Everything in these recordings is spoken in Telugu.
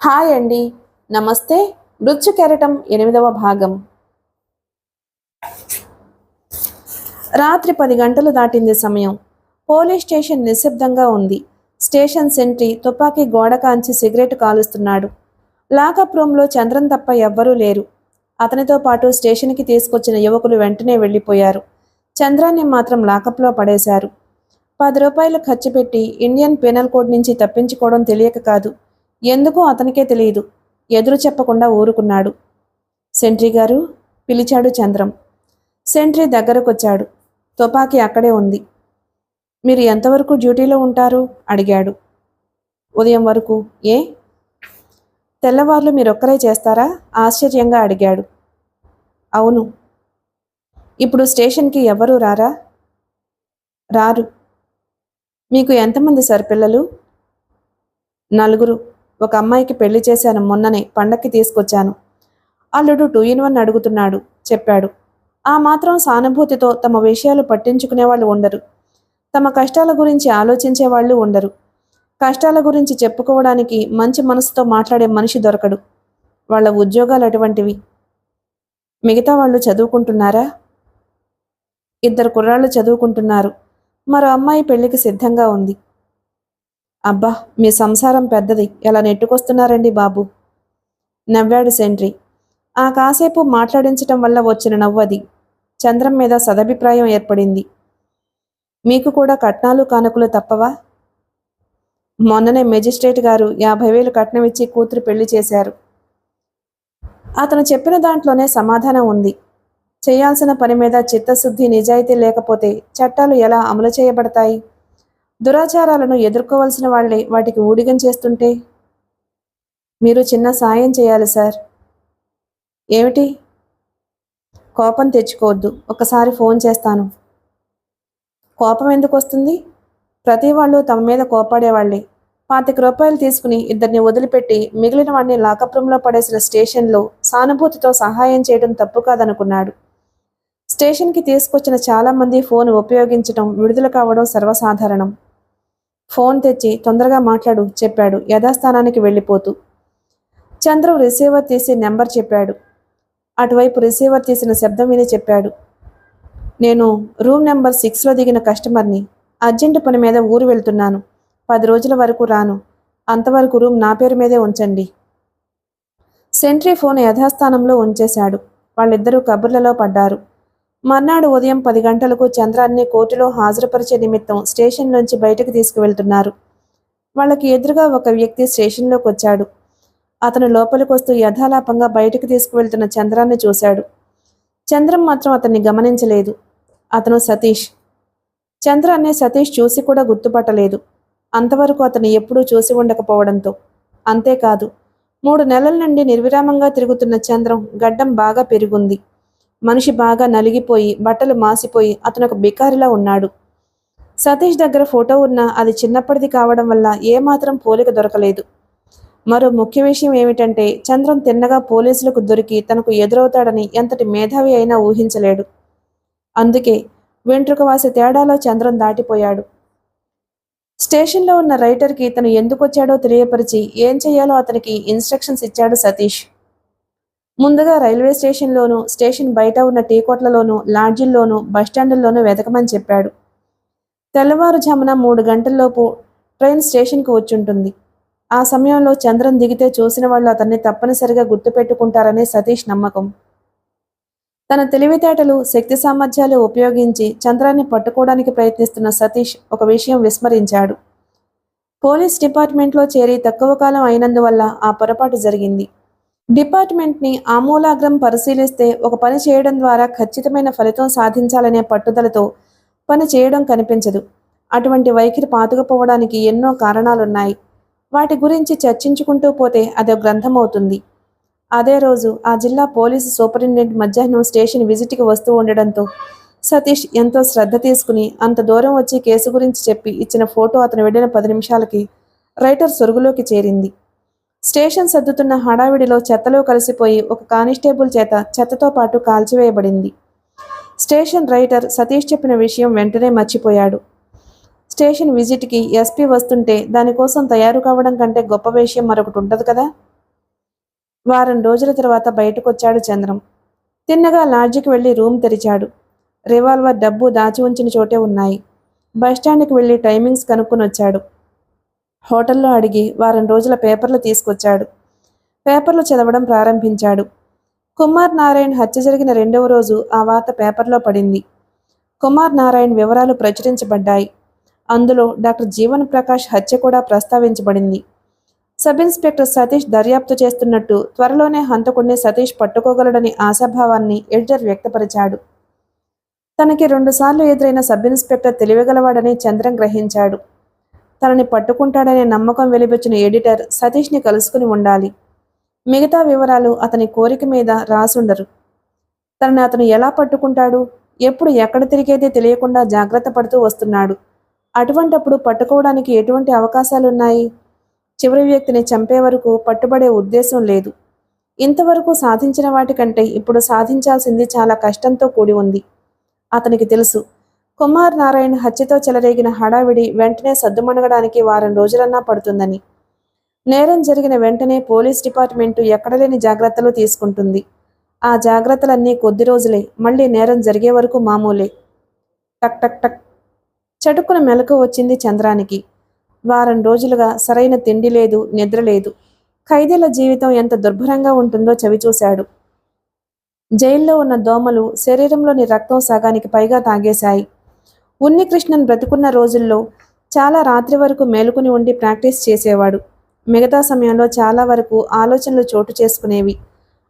హాయ్ అండి. నమస్తే. మృత్యు కెరటం 8వ భాగం. రాత్రి 10 గంటలు దాటింది సమయం. పోలీస్ స్టేషన్ నిశ్శబ్దంగా ఉంది. స్టేషన్ సెంట్రీ తుపాకీ గోడ కాంచి సిగరెట్ కాలుస్తున్నాడు. లాకప్ రూమ్లో చంద్రన్ తప్ప ఎవ్వరూ లేరు. అతనితో పాటు స్టేషన్కి తీసుకొచ్చిన యువకులు వెంటనే వెళ్ళిపోయారు. చంద్రాన్ని మాత్రం లాకప్లో పడేశారు. 10 రూపాయలు ఖర్చు పెట్టి ఇండియన్ పీనల్ కోడ్ నుంచి తప్పించుకోవడం తెలియక కాదు, ఎందుకో అతనికే తెలియదు. ఎదురు చెప్పకుండా ఊరుకున్నాడు. సెంట్రీ గారు పిలిచాడు చంద్రం. సెంట్రీ దగ్గరకొచ్చాడు. తుపాకీ అక్కడే ఉంది. మీరు ఎంతవరకు డ్యూటీలో ఉంటారు అడిగాడు. ఉదయం వరకు. ఏ? తెల్లవార్లు మీరొక్కరే చేస్తారా ఆశ్చర్యంగా అడిగాడు. అవును. ఇప్పుడు స్టేషన్కి ఎవరూ రారా? రారు. మీకు ఎంతమంది సార్ పిల్లలు? 4. ఒక అమ్మాయికి పెళ్లి చేశాను, మొన్ననే పండక్కి తీసుకొచ్చాను. అల్లుడు 2 in 1 అడుగుతున్నాడు చెప్పాడు. ఆ మాత్రం సానుభూతితో తమ విషయాలు పట్టించుకునేవాళ్ళు ఉండరు. తమ కష్టాల గురించి ఆలోచించేవాళ్ళు ఉండరు. కష్టాల గురించి చెప్పుకోవడానికి మంచి మనసుతో మాట్లాడే మనిషి దొరకడు. వాళ్ళ ఉద్యోగాలు అటువంటివి. మిగతా వాళ్ళు చదువుకుంటున్నారా? 2 కుర్రాళ్ళు చదువుకుంటున్నారు. మరో అమ్మాయి పెళ్లికి సిద్ధంగా ఉంది. అబ్బా, మీ సంసారం పెద్దది, ఎలా నెట్టుకొస్తున్నారండి బాబు నవ్వాడు సెంట్రీ. ఆ కాసేపు మాట్లాడించటం వల్ల వచ్చిన నవ్వది. చంద్రం మీద సదభిప్రాయం ఏర్పడింది. మీకు కూడా కట్నాలు కానుకలు తప్పవా? మొన్ననే మెజిస్ట్రేట్ గారు 50,000 కట్నం ఇచ్చి కూతురు పెళ్లి చేశారు. అతను చెప్పిన దాంట్లోనే సమాధానం ఉంది. చేయాల్సిన పని మీద చిత్తశుద్ధి నిజాయితీ లేకపోతే చట్టాలు ఎలా అమలు చేయబడతాయి? దురాచారాలను ఎదుర్కోవలసిన వాళ్లే వాటికి ఊడిగం చేస్తుంటే. మీరు చిన్న సాయం చేయాలి సార్. ఏమిటి? కోపం తెచ్చుకోవద్దు, ఒకసారి ఫోన్ చేస్తాను. కోపం ఎందుకు వస్తుంది? ప్రతి వాళ్ళు తమ మీద కోపాడేవాళ్లే. 25 రూపాయలు తీసుకుని 2 వదిలిపెట్టి మిగిలిన వాడిని లాకప్ రూమ్లో పడేసిన స్టేషన్లో సానుభూతితో సహాయం చేయడం తప్పు కాదనుకున్నాడు. స్టేషన్కి తీసుకొచ్చిన చాలామంది ఫోన్ ఉపయోగించడం, విడుదల కావడం సర్వసాధారణం. ఫోన్ తెచ్చి తొందరగా మాట్లాడు చెప్పాడు యథాస్థానానికి వెళ్ళిపోతూ. చంద్రం రిసీవర్ తీసి నెంబర్ చెప్పాడు. అటువైపు రిసీవర్ తీసిన శబ్దం విని చెప్పాడు. నేను రూమ్ నెంబర్ 6లో దిగిన కస్టమర్ని. అర్జెంటు పని మీద ఊరు వెళ్తున్నాను. 10 రోజుల వరకు రాను. అంతవరకు రూమ్ నా పేరు మీదే ఉంచండి. సెంట్రీ ఫోన్ యథాస్థానంలో ఉంచేశాడు. వాళ్ళిద్దరూ కబుర్లలో పడ్డారు. మర్నాడు ఉదయం 10 గంటలకు చంద్రాన్ని కోర్టులో హాజరుపరిచే నిమిత్తం స్టేషన్ నుంచి బయటకు తీసుకువెళ్తున్నారు. వాళ్ళకి ఎదురుగా ఒక వ్యక్తి స్టేషన్లోకి వచ్చాడు. అతను లోపలికొస్తూ యథాలాపంగా బయటకు తీసుకువెళ్తున్న చంద్రాన్ని చూశాడు. చంద్రం మాత్రం అతన్ని గమనించలేదు. అతను సతీష్. చంద్రాన్ని సతీష్ చూసి కూడా గుర్తుపట్టలేదు. అంతవరకు అతను ఎప్పుడూ చూసి ఉండకపోవడంతో. అంతేకాదు, 3 నెలల నుండి నిర్విరామంగా తిరుగుతున్న చంద్రం గడ్డం బాగా పెరుగుంది. మనిషి బాగా నలిగిపోయి బట్టలు మాసిపోయి అతను ఒక బికారిలా ఉన్నాడు. సతీష్ దగ్గర ఫోటో ఉన్నా అది చిన్నప్పటిది కావడం వల్ల ఏమాత్రం పోలిక దొరకలేదు. మరో ముఖ్య విషయం ఏమిటంటే చంద్రం తిన్నగా పోలీసులకు దొరికి తనకు ఎదురవుతాడని ఎంతటి మేధావి అయినా ఊహించలేడు. అందుకే వెంట్రుకవాసి తేడాలో చంద్రం దాటిపోయాడు. స్టేషన్లో ఉన్న రైటర్కి తను ఎందుకొచ్చాడో తెలియపరిచి ఏం చెయ్యాలో అతనికి ఇన్స్ట్రక్షన్స్ ఇచ్చాడు సతీష్. ముందుగా రైల్వే స్టేషన్లోనూ, స్టేషన్ బయట ఉన్న టీ కొట్లలోనూ, లాడ్జిల్లోనూ, బస్టాండుల్లోనూ వెతకమని చెప్పాడు. తెల్లవారుజామున 3 గంటల్లోపు ట్రైన్ స్టేషన్కి వచ్చుంటుంది. ఆ సమయంలో చంద్రం దిగితే చూసిన వాళ్ళు అతన్ని తప్పనిసరిగా గుర్తుపెట్టుకుంటారనే సతీష్ నమ్మకం. తన తెలివితేటలు, శక్తి సామర్థ్యాలు ఉపయోగించి చంద్రాన్ని పట్టుకోవడానికి ప్రయత్నిస్తున్న సతీష్ ఒక విషయం విస్మరించాడు. పోలీస్ డిపార్ట్మెంట్లో చేరి తక్కువ కాలం అయినందువల్ల ఆ పొరపాటు జరిగింది. డిపార్ట్మెంట్ని ఆమూలాగ్రం పరిశీలిస్తే ఒక పని చేయడం ద్వారా ఖచ్చితమైన ఫలితం సాధించాలనే పట్టుదలతో పని చేయడం కనిపించదు. అటువంటి వైఖరి పాతుకుపోవడానికి ఎన్నో కారణాలున్నాయి. వాటి గురించి చర్చించుకుంటూ పోతే అదో గ్రంథం అవుతుంది. అదే రోజు ఆ జిల్లా పోలీసు సూపరింటెండెంట్ మధ్యాహ్నం స్టేషన్ విజిట్కి వస్తూ ఉండడంతో సతీష్ ఎంతో శ్రద్ధ తీసుకుని అంత దూరం వచ్చి కేసు గురించి చెప్పి ఇచ్చిన ఫోటో అతను వెళ్ళిన 10 నిమిషాలకి రైటర్ సొరుగులోకి చేరింది. స్టేషన్ సర్దుతున్న హడావిడిలో చెత్తలో కలిసిపోయి ఒక కానిస్టేబుల్ చేత చెత్తతో పాటు కాల్చివేయబడింది. స్టేషన్ రైటర్ సతీష్ చెప్పిన విషయం వెంటనే మర్చిపోయాడు. స్టేషన్ విజిట్కి ఎస్పీ వస్తుంటే దానికోసం తయారు కావడం కంటే గొప్ప విషయం మరొకటి ఉండదు కదా. వారం రోజుల తర్వాత బయటకొచ్చాడు చంద్రం. తిన్నగా లాడ్జికి వెళ్లి రూమ్ తెరిచాడు. రివాల్వర్, డబ్బు దాచి ఉంచిన చోటే ఉన్నాయి. బస్టాండ్కి వెళ్లి టైమింగ్స్ కనుక్కొని వచ్చాడు. హోటల్లో అడిగి వారం రోజుల పేపర్లు తీసుకొచ్చాడు. పేపర్లు చదవడం ప్రారంభించాడు. కుమార్ నారాయణ్ హత్య జరిగిన 2వ రోజు ఆ వార్త పేపర్లో పడింది. కుమార్ నారాయణ్ వివరాలు ప్రచురించబడ్డాయి. అందులో డాక్టర్ జీవన్ ప్రకాష్ హత్య కూడా ప్రస్తావించబడింది. సబ్ ఇన్స్పెక్టర్ సతీష్ దర్యాప్తు చేస్తున్నట్టు, త్వరలోనే హంతకుడిని సతీష్ పట్టుకోగలడని ఆశాభావాన్ని ఎడిటర్ వ్యక్తపరిచాడు. తనకి 2 సార్లు ఎదురైన సబ్ ఇన్స్పెక్టర్ తెలివిగలవాడని చంద్రం గ్రహించాడు. తనని పట్టుకుంటాడనే నమ్మకం వెలిబుచ్చిన ఎడిటర్ సతీష్ని కలుసుకుని ఉండాలి. మిగతా వివరాలు అతని కోరిక మీద రాసుండరు. తనని అతను ఎలా పట్టుకుంటాడు? ఎప్పుడు ఎక్కడ తిరిగేది తెలియకుండా జాగ్రత్త పడుతూ వస్తున్నాడు. అటువంటప్పుడు పట్టుకోవడానికి ఎటువంటి అవకాశాలున్నాయి? చివరి వ్యక్తిని చంపే వరకు పట్టుబడే ఉద్దేశం లేదు. ఇంతవరకు సాధించిన వాటికంటే ఇప్పుడు సాధించాల్సింది చాలా కష్టంతో కూడి ఉంది. అతనికి తెలుసు, కుమార్ నారాయణ్ హత్యతో చెలరేగిన హడావిడి వెంటనే సద్దుమణగడానికి వారం రోజులన్నా పడుతుందని. నేరం జరిగిన వెంటనే పోలీస్ డిపార్ట్మెంటు ఎక్కడలేని జాగ్రత్తలు తీసుకుంటుంది. ఆ జాగ్రత్తలన్నీ కొద్ది రోజులే, మళ్ళీ నేరం జరిగే వరకు మామూలే. టక్ టక్ టక్. చటుక్కున మెలకు వచ్చింది చంద్రానికి. వారం రోజులుగా సరైన తిండి లేదు, నిద్ర లేదు. ఖైదీల జీవితం ఎంత దుర్భరంగా ఉంటుందో చవిచూశాడు. జైల్లో ఉన్న దోమలు శరీరంలోని రక్తం సగానికి పైగా తాగేశాయి. ఉన్నికృష్ణన్ బ్రతికున్న రోజుల్లో చాలా రాత్రి వరకు మేలుకుని ఉండి ప్రాక్టీస్ చేసేవాడు. మిగతా సమయంలో చాలా వరకు ఆలోచనలు చోటు చేసుకునేవి.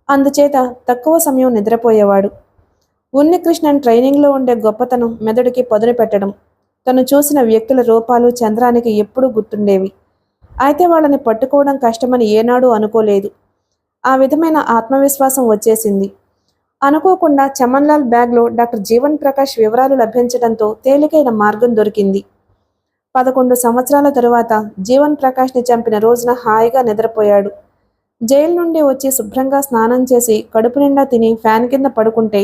అందుచేత తక్కువ సమయం నిద్రపోయేవాడు. ఉన్నికృష్ణన్ ట్రైనింగ్లో ఉండే గొప్పతనం మెదడుకి పదును పెట్టడం. తను చూసిన వ్యక్తుల రూపాలు చంద్రానికి ఎప్పుడూ గుర్తుండేవి. అయితే వాళ్ళని పట్టుకోవడం కష్టమని ఏనాడూ అనుకోలేదు. ఆ విధమైన ఆత్మవిశ్వాసం వచ్చేసింది. అనుకోకుండా చమన్లాల్ బ్యాగ్లో డాక్టర్ జీవన్ ప్రకాష్ వివరాలు లభించడంతో తేలికైన మార్గం దొరికింది. 11 సంవత్సరాల తరువాత జీవన్ ప్రకాష్ని చంపిన రోజున హాయిగా నిద్రపోయాడు. జైలు నుండి వచ్చి శుభ్రంగా స్నానం చేసి కడుపు నిండా తిని ఫ్యాన్ కింద పడుకుంటే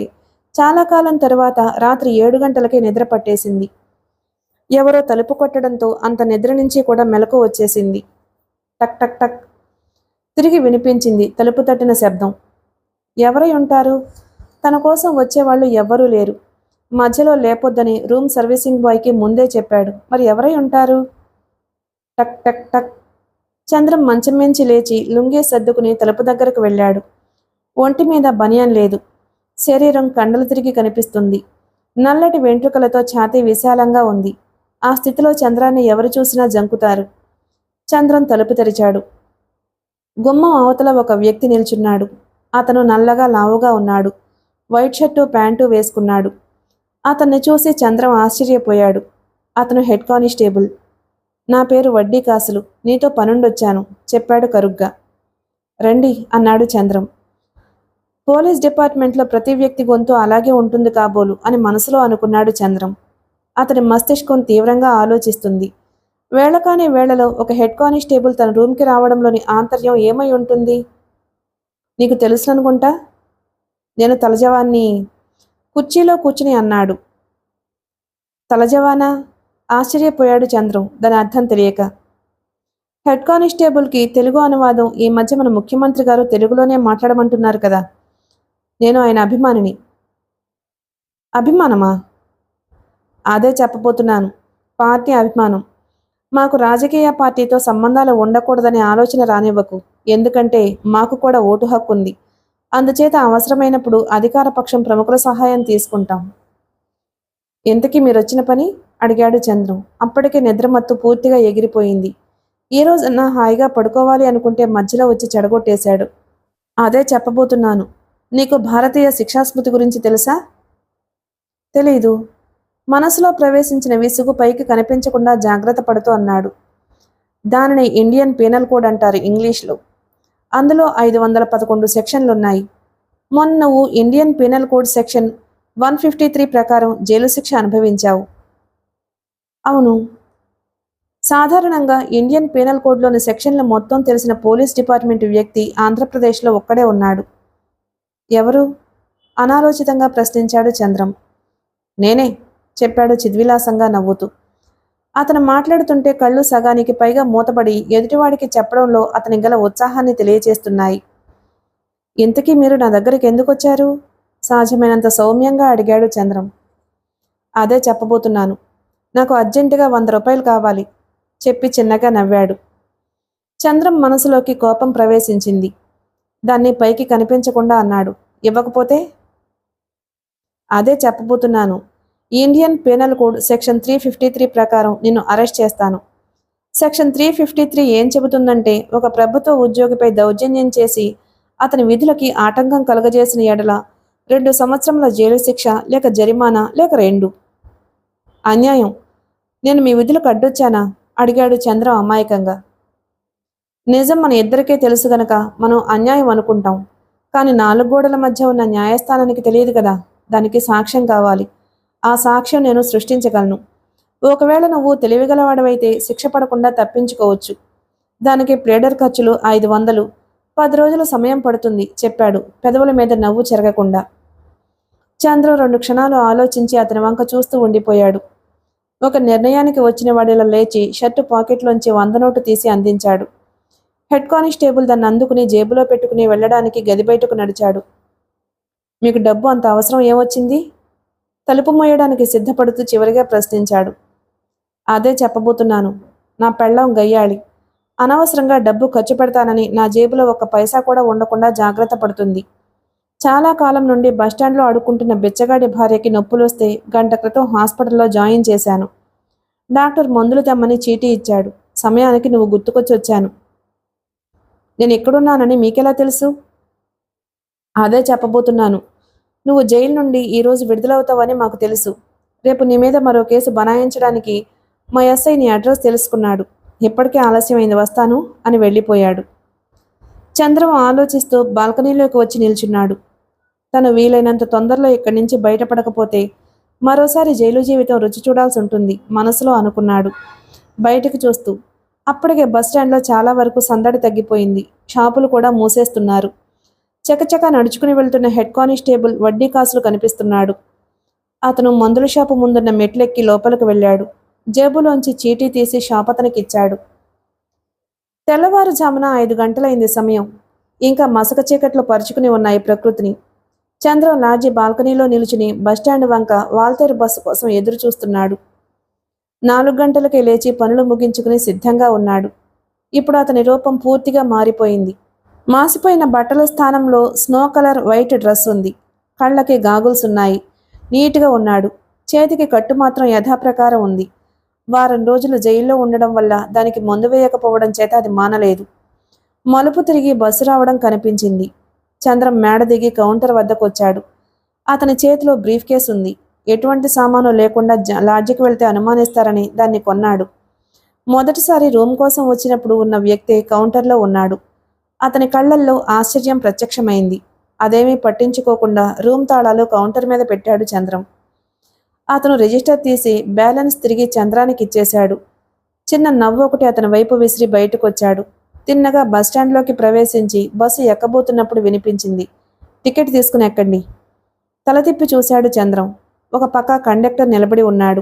చాలా కాలం తరువాత రాత్రి 7 గంటలకే నిద్ర పట్టేసింది. ఎవరో తలుపు కొట్టడంతో అంత నిద్ర నుంచి కూడా మెలకు వచ్చేసింది. టక్ టక్ టక్. తిరిగి వినిపించింది తలుపు తట్టిన శబ్దం. ఎవరై ఉంటారు? తన కోసం వచ్చేవాళ్ళు ఎవ్వరూ లేరు. మధ్యలో లేపొద్దని రూమ్ సర్వీసింగ్ బాయ్కి ముందే చెప్పాడు. మరి ఎవరై ఉంటారు? టక్ టక్ టక్. చంద్రం మంచం మించి లేచి లుంగీ సర్దుకుని తలుపు దగ్గరకు వెళ్ళాడు. ఒంటి మీద బనియన్ లేదు. శరీరం కండలు తిరిగి కనిపిస్తుంది. నల్లటి వెంట్రుకలతో ఛాతీ విశాలంగా ఉంది. ఆ స్థితిలో చంద్రాన్ని ఎవరు చూసినా జంకుతారు. చంద్రం తలుపు తెరిచాడు. గుమ్మం అవతల ఒక వ్యక్తి నిల్చున్నాడు. అతను నల్లగా లావుగా ఉన్నాడు. వైట్ షర్టు, ప్యాంటు వేసుకున్నాడు. అతన్ని చూసి చంద్రం ఆశ్చర్యపోయాడు. అతను హెడ్ కానిస్టేబుల్. నా పేరు వడ్డీ కాసులు, నీతో పనుండొచ్చాను చెప్పాడు కరుగ్గా. రండి అన్నాడు చంద్రం. పోలీస్ డిపార్ట్మెంట్లో ప్రతి వ్యక్తి గొంతు అలాగే ఉంటుంది కాబోలు అని మనసులో అనుకున్నాడు చంద్రం. అతని మస్తిష్కం తీవ్రంగా ఆలోచిస్తుంది. వేళకాని వేళలో ఒక హెడ్ కానిస్టేబుల్ తన రూమ్కి రావడంలోని ఆంతర్యం ఏమై ఉంటుంది? నీకు తెలుసుననుకుంటా. నేను తలజవాన్ని కుర్చీలో కూర్చుని అన్నాడు. తలజవానా? ఆశ్చర్యపోయాడు చంద్రం దాని అర్థం తెలియక. హెడ్ కానిస్టేబుల్కి తెలుగు అనువాదం ఈ మధ్య మన ముఖ్యమంత్రి గారు తెలుగులోనే మాట్లాడమంటున్నారు కదా. నేను ఆయన అభిమానిని. అభిమానమా? అదే చెప్పబోతున్నాను. పార్టీ అభిమానం. మాకు రాజకీయ పార్టీతో సంబంధాలు ఉండకూడదనే ఆలోచన రానివ్వకు. ఎందుకంటే మాకు కూడా ఓటు హక్కు ఉంది. అందుచేత అవసరమైనప్పుడు అధికార పక్షం ప్రముఖుల సహాయం తీసుకుంటాం. ఎంతకీ మీరొచ్చిన పని? అడిగాడు చంద్రం. అప్పటికే నిద్రమత్తు పూర్తిగా ఎగిరిపోయింది. ఈ రోజన్నా హాయిగా పడుకోవాలి అనుకుంటే మధ్యలో వచ్చి చెడగొట్టేశాడు. అదే చెప్పబోతున్నాను. నీకు భారతీయ శిక్షాస్మృతి గురించి తెలుసా? తెలీదు. మనసులో ప్రవేశించిన విసుగు పైకి కనిపించకుండా జాగ్రత్త పడుతూ అన్నాడు. దానిని ఇండియన్ పీనల్ కోడ్ అంటారు ఇంగ్లీష్లో. అందులో 511 సెక్షన్లున్నాయి. మొన్న నువ్వు ఇండియన్ పీనల్ కోడ్ సెక్షన్ 153 ప్రకారం జైలు శిక్ష అనుభవించావు. అవును. సాధారణంగా ఇండియన్ పీనల్ కోడ్లోని సెక్షన్లు మొత్తం తెలిసిన పోలీస్ డిపార్ట్మెంట్ వ్యక్తి ఆంధ్రప్రదేశ్లో ఒక్కడే ఉన్నాడు. ఎవరు? అనాలోచితంగా ప్రశ్నించాడు చంద్రం. నేనే చెప్పాడు చిద్విలాసంగా నవ్వుతూ. అతను మాట్లాడుతుంటే కళ్ళు సగానికి పైగా మూతపడి ఎదుటివాడికి చెప్పడంలో అతని గల ఉత్సాహాన్ని తెలియచేస్తున్నాయి. ఇంతకీ మీరు నా దగ్గరికి ఎందుకు వచ్చారు? సహజమైనంత సౌమ్యంగా అడిగాడు చంద్రం. అదే చెప్పబోతున్నాను. నాకు అర్జెంటుగా 100 రూపాయలు కావాలి చెప్పి చిన్నగా నవ్వాడు. చంద్రం మనసులోకి కోపం ప్రవేశించింది. దాన్ని పైకి కనిపించకుండా అన్నాడు, ఇవ్వకపోతే? అదే చెప్పబోతున్నాను. ఇండియన్ పీనల్ కోడ్ సెక్షన్ 353 ప్రకారం నిన్ను అరెస్ట్ చేస్తాను. సెక్షన్ 353 ఏం చెబుతుందంటే, ఒక ప్రభుత్వ ఉద్యోగిపై దౌర్జన్యం చేసి అతని విధులకి ఆటంకం కలుగజేసిన ఎడల 2 సంవత్సరముల జైలు శిక్ష, లేక జరిమానా, లేక 2. అన్యాయం. నేను మీ విధులకు అడ్డొచ్చానా? అడిగాడు చంద్రం అమాయకంగా. నిజం మన ఇద్దరికే తెలుసు గనక మనం అన్యాయం అనుకుంటాం. కానీ 4 గోడల మధ్య ఉన్న న్యాయస్థానానికి తెలియదు కదా, దానికి సాక్ష్యం కావాలి. ఆ సాక్ష్యం నేను సృష్టించగలను. ఒకవేళ నువ్వు తెలివిగలవాడవైతే శిక్ష పడకుండా తప్పించుకోవచ్చు. దానికి ప్లేడర్ ఖర్చులు 500, 10 రోజుల సమయం పడుతుంది చెప్పాడు, పెదవుల మీద నవ్వు చెరగకుండా. చంద్రం 2 క్షణాలు ఆలోచించి అతని వంక చూస్తూ ఉండిపోయాడు. ఒక నిర్ణయానికి వచ్చిన వాడిలా లేచి షర్టు పాకెట్లోంచి 100 నోటు తీసి అందించాడు. హెడ్ కానిస్టేబుల్ దాన్ని అందుకుని జేబులో పెట్టుకుని వెళ్ళడానికి గది బయటకు నడిచాడు. మీకు డబ్బు అంత అవసరం ఏమొచ్చింది? తలుపు మోయడానికి సిద్ధపడుతూ చివరిగా ప్రశ్నించాడు. అదే చెప్పబోతున్నాను. నా పెళ్ళాం గయ్యాళి. అనవసరంగా డబ్బు ఖర్చు పెడతానని నా జేబులో 1 పైసా కూడా ఉండకుండా జాగ్రత్త పడుతుంది. చాలా కాలం నుండి బస్టాండ్లో అడుక్కుంటున్న బిచ్చగాడి భార్యకి నొప్పులొస్తే గంట క్రితం హాస్పిటల్లో జాయిన్ చేశాను. డాక్టర్ మందులు తెమ్మని చీటీ ఇచ్చాడు. సమయానికి నువ్వు గుర్తుకొచ్చి వచ్చాను. నేను ఎక్కడున్నానని మీకెలా తెలుసు? అదే చెప్పబోతున్నాను. నువ్వు జైలు నుండి ఈరోజు విడుదలవుతావని మాకు తెలుసు. రేపు నీ మీద మరో కేసు బనాయించడానికి మా ఎస్ఐ నీ అడ్రస్ తెలుసుకున్నాడు. ఇప్పటికే ఆలస్యమైంది, వస్తాను అని వెళ్ళిపోయాడు. చంద్రం ఆలోచిస్తూ బాల్కనీలోకి వచ్చి నిల్చున్నాడు. తను వీలైనంత తొందరలో ఇక్కడి నుంచి బయటపడకపోతే మరోసారి జైలు జీవితం రుచి చూడాల్సి ఉంటుంది మనసులో అనుకున్నాడు బయటకు చూస్తూ. అప్పటికే బస్టాండ్లో చాలా వరకు సందడి తగ్గిపోయింది. షాపులు కూడా మూసేస్తున్నారు. చకచకా నడుచుకుని వెళ్తున్న హెడ్ కానిస్టేబుల్ వడ్డీ కాసులు కనిపిస్తున్నాడు. అతను మందుల షాపు ముందున్న మెట్లెక్కి లోపలికి వెళ్ళాడు. జేబులోంచి చీటీ తీసి షాప్ అతనికి ఇచ్చాడు. తెల్లవారుజామున 5 గంటలైంది సమయం. ఇంకా మసక చీకట్లో పరుచుకుని ఉన్నాయి ప్రకృతిని. చంద్రం లాడ్జి బాల్కనీలో నిలుచుని బస్టాండ్ వంక వాల్తేరు బస్సు కోసం ఎదురు చూస్తున్నాడు. 4 గంటలకే లేచి పనులు ముగించుకుని సిద్ధంగా ఉన్నాడు. ఇప్పుడు అతని రూపం పూర్తిగా మారిపోయింది. మాసిపోయిన బట్టల స్థానంలో స్నో కలర్ వైట్ డ్రెస్ ఉంది. కళ్ళకి గాగుల్స్ ఉన్నాయి. నీట్గా ఉన్నాడు. చేతికి కట్టు మాత్రం యథాప్రకారం ఉంది. వారం రోజులు జైల్లో ఉండడం వల్ల దానికి మందు వేయకపోవడం చేత అది మానలేదు. మలుపు తిరిగి బస్సు రావడం కనిపించింది. చంద్రం మేడ దిగి కౌంటర్ వద్దకు వచ్చాడు. అతని చేతిలో బ్రీఫ్ కేస్ ఉంది. ఎటువంటి సామాను లేకుండా లాడ్జికి వెళ్తే అనుమానిస్తారని దాన్ని కొన్నాడు. మొదటిసారి రూమ్ కోసం వచ్చినప్పుడు ఉన్న వ్యక్తే కౌంటర్లో ఉన్నాడు. అతని కళ్ళల్లో ఆశ్చర్యం ప్రత్యక్షమైంది. అదేమీ పట్టించుకోకుండా రూమ్ తాళాలు కౌంటర్ మీద పెట్టాడు చంద్రం. అతను రిజిస్టర్ తీసి బ్యాలెన్స్ తిరిగి చంద్రానికి ఇచ్చేశాడు. చిన్న నవ్వు ఒకటి అతని వైపు విసిరి బయటకొచ్చాడు. తిన్నగా బస్టాండ్లోకి ప్రవేశించి బస్సు ఎక్కబోతున్నప్పుడు వినిపించింది, టికెట్ తీసుకుని ఎక్కండి. తల తిప్పి చూశాడు చంద్రం. ఒక పక్క కండక్టర్ నిలబడి ఉన్నాడు.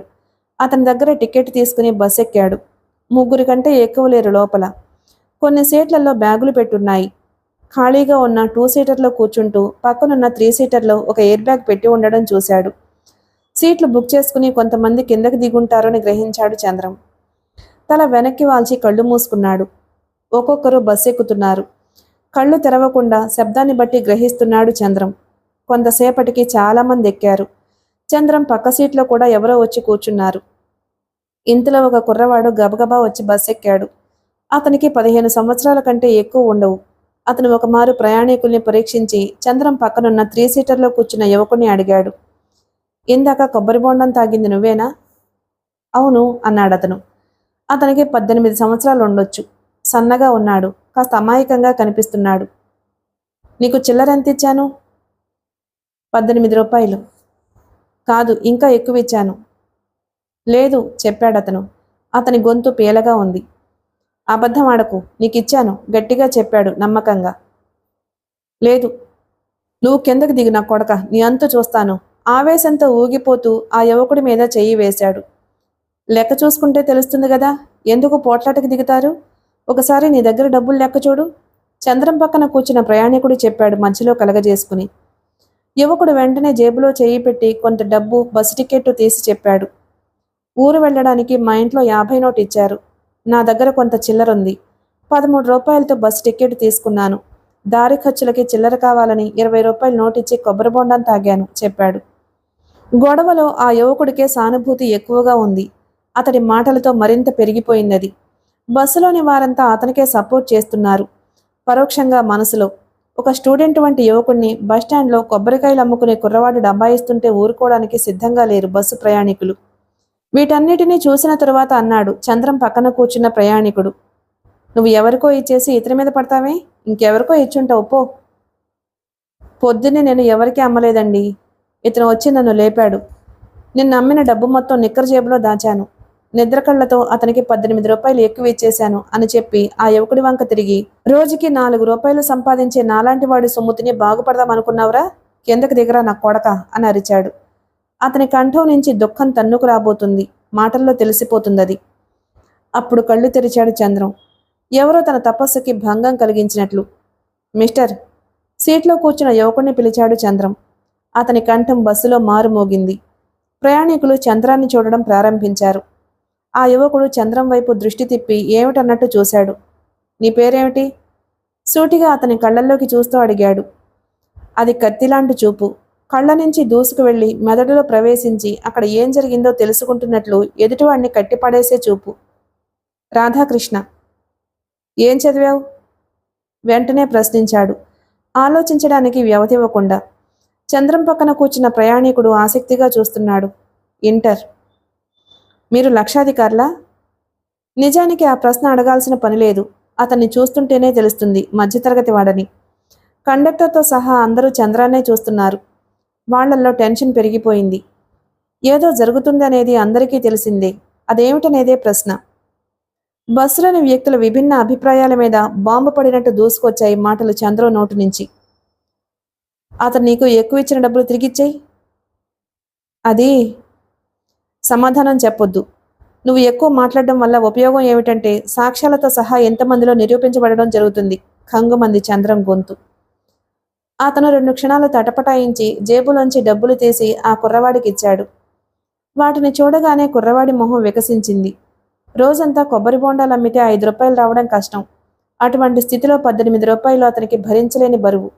అతని దగ్గర టికెట్ తీసుకుని బస్సు ఎక్కాడు. 3 కంటే ఎక్కువ లేరు లోపల. కొన్ని సీట్లలో బ్యాగులు పెట్టున్నాయి. ఖాళీగా ఉన్న 2 సీటర్లో కూర్చుంటూ పక్కనున్న 3 సీటర్లో ఒక ఎయిర్ బ్యాగ్ పెట్టి ఉండడం చూశాడు. సీట్లు బుక్ చేసుకుని కొంతమంది కిందకి దిగుంటారని గ్రహించాడు చంద్రం. తల వెనక్కి వాల్చి కళ్ళు మూసుకున్నాడు. ఒక్కొక్కరు బస్సు ఎక్కుతున్నారు. కళ్ళు తెరవకుండా శబ్దాన్ని బట్టి గ్రహిస్తున్నాడు చంద్రం. కొంతసేపటికి చాలామంది ఎక్కారు. చంద్రం పక్క సీట్లో కూడా ఎవరో వచ్చి కూర్చున్నారు. ఇంతలో ఒక కుర్రవాడు గబగబా వచ్చి బస్సు ఎక్కాడు. అతనికి 15 సంవత్సరాల కంటే ఎక్కువ ఉండవు. అతను ఒకమారు ప్రయాణికుల్ని పరీక్షించి చంద్రం పక్కనున్న 3 సీటర్లో కూర్చున్న యువకుని అడిగాడు, ఇందాక కొబ్బరి బొండం తాగింది నువ్వేనా? అవును అన్నాడు అతను. అతనికి 18 సంవత్సరాలు ఉండొచ్చు. సన్నగా ఉన్నాడు. కాస్త అమాయకంగా కనిపిస్తున్నాడు. నీకు చిల్లరెంత ఇచ్చాను? 18 రూపాయలు. కాదు, ఇంకా ఎక్కువ ఇచ్చాను. లేదు చెప్పాడతను. అతని గొంతు పీలగా ఉంది. అబద్ధం ఆడకు, నీకిచ్చాను గట్టిగా చెప్పాడు నమ్మకంగా. లేదు. నువ్వు కిందకి దిగు నా కొడక, నీ అంతు చూస్తాను. ఆవేశంతో ఊగిపోతూ ఆ యువకుడి మీద చెయ్యి వేశాడు. లెక్క చూసుకుంటే తెలుస్తుంది కదా, ఎందుకు పోట్లాటకి దిగుతారు? ఒకసారి నీ దగ్గర డబ్బులు లెక్క చూడు. చంద్రం పక్కన కూర్చున్న ప్రయాణికుడు చెప్పాడు మధ్యలో కలగజేసుకుని. యువకుడు వెంటనే జేబులో చేయి పెట్టి కొంత డబ్బు, బస్సు టికెట్టు తీసి చెప్పాడు. ఊరు వెళ్ళడానికి మా ఇంట్లో 50 నోటు ఇచ్చారు. నా దగ్గర కొంత చిల్లరుంది. 13 రూపాయలతో బస్సు టికెట్ తీసుకున్నాను. దారి ఖర్చులకి చిల్లర కావాలని 20 రూపాయలు నోటిచ్చి కొబ్బరి బొండం తాగాను చెప్పాడు. గొడవలో ఆ యువకుడికే సానుభూతి ఎక్కువగా ఉంది. అతడి మాటలతో మరింత పెరిగిపోయిందది. బస్సులోని వారంతా అతనికే సపోర్ట్ చేస్తున్నారు. పరోక్షంగా మనసులో ఒక స్టూడెంట్ వంటి యువకుడిని బస్టాండ్లో కొబ్బరికాయలు అమ్ముకునే కుర్రవాడు డబ్బాయిస్తుంటే ఊరుకోవడానికి సిద్ధంగా లేరు బస్సు ప్రయాణికులు. వీటన్నిటినీ చూసిన తరువాత అన్నాడు చంద్రం పక్కన కూర్చున్న ప్రయాణికుడు. నువ్వు ఎవరికో ఇచ్చేసి ఇతని మీద పడతావే? ఇంకెవరికో ఇచ్చుంటావు పో. పొద్దున్నే నేను ఎవరికీ అమ్మలేదండి. ఇతను వచ్చి నన్ను లేపాడు. నిన్ను అమ్మిన డబ్బు మొత్తం నిక్కర జేబులో దాచాను. నిద్ర కళ్ళతో అతనికి 18 రూపాయలు ఎక్కువ ఇచ్చేశాను అని చెప్పి ఆ యువకుడి వంక తిరిగి, రోజుకి 4 రూపాయలు సంపాదించే నాలాంటి వాడి సొమ్ముతిని బాగుపడదామనుకున్నావురా? కిందకి దిగరా నా కొడక అని అరిచాడు. అతని కంఠం నుంచి దుఃఖం తన్నుకు రాబోతుంది. మాటల్లో తెలిసిపోతుందది. అప్పుడు కళ్ళు తెరిచాడు చంద్రం. ఎవరో తన తపస్సుకి భంగం కలిగించినట్లు. మిస్టర్, సీట్లో కూర్చున్న యువకుడిని పిలిచాడు చంద్రం. అతని కంఠం బస్సులో మారుమోగింది. ప్రయాణికులు చంద్రాన్ని చూడడం ప్రారంభించారు. ఆ యువకుడు చంద్రం వైపు దృష్టి తిప్పి ఏమిటన్నట్టు చూశాడు. నీ పేరేమిటి? సూటిగా అతని కళ్ళల్లోకి చూస్తూ అడిగాడు. అది కత్తిలాంటి చూపు. కళ్ళ నుంచి దూసుకు వెళ్లి మెదడులో ప్రవేశించి అక్కడ ఏం జరిగిందో తెలుసుకుంటున్నట్లు ఎదుటివాడిని కట్టిపడేసే చూపు. రాధాకృష్ణ. ఏం చదివావు? వెంటనే ప్రశ్నించాడు, ఆలోచించడానికి వ్యవధి ఇవ్వకుండా. చంద్రం పక్కన కూర్చున్న ప్రయాణికుడు ఆసక్తిగా చూస్తున్నాడు. ఇంటర్. మీరు లక్షాధికారులా? నిజానికి ఆ ప్రశ్న అడగాల్సిన పని లేదు. అతన్ని చూస్తుంటేనే తెలుస్తుంది మధ్యతరగతి వాడని. కండక్టర్తో సహా అందరూ చంద్రాన్నే చూస్తున్నారు. వాళ్లల్లో టెన్షన్ పెరిగిపోయింది. ఏదో జరుగుతుందనేది అందరికీ తెలిసిందే. అదేమిటనేదే ప్రశ్న. బస్సులోని వ్యక్తుల విభిన్న అభిప్రాయాల మీద బాంబు పడినట్టు దూసుకొచ్చాయి మాటలు చంద్రం నోటు నుంచి. అతను నీకు ఎక్కువ ఇచ్చిన డబ్బులు తిరిగిచ్చేయి. అది సమాధానం చెప్పొద్దు. నువ్వు ఎక్కువ మాట్లాడడం వల్ల ఉపయోగం ఏమిటంటే సాక్ష్యాలతో సహా ఎంతమందిలో నిరూపించబడడం జరుగుతుంది. కంగుమంది చంద్రం గొంతు. అతను 2 క్షణాలు తటపటాయించి జేబులోంచి డబ్బులు తీసి ఆ కుర్రవాడికి ఇచ్చాడు. వాటిని చూడగానే కుర్రవాడి మొహం వికసించింది. రోజంతా కొబ్బరి బోండాలు అమ్మితే 5 రూపాయలు రావడం కష్టం. అటువంటి స్థితిలో 18 రూపాయలు అతనికి భరించలేని బరువు.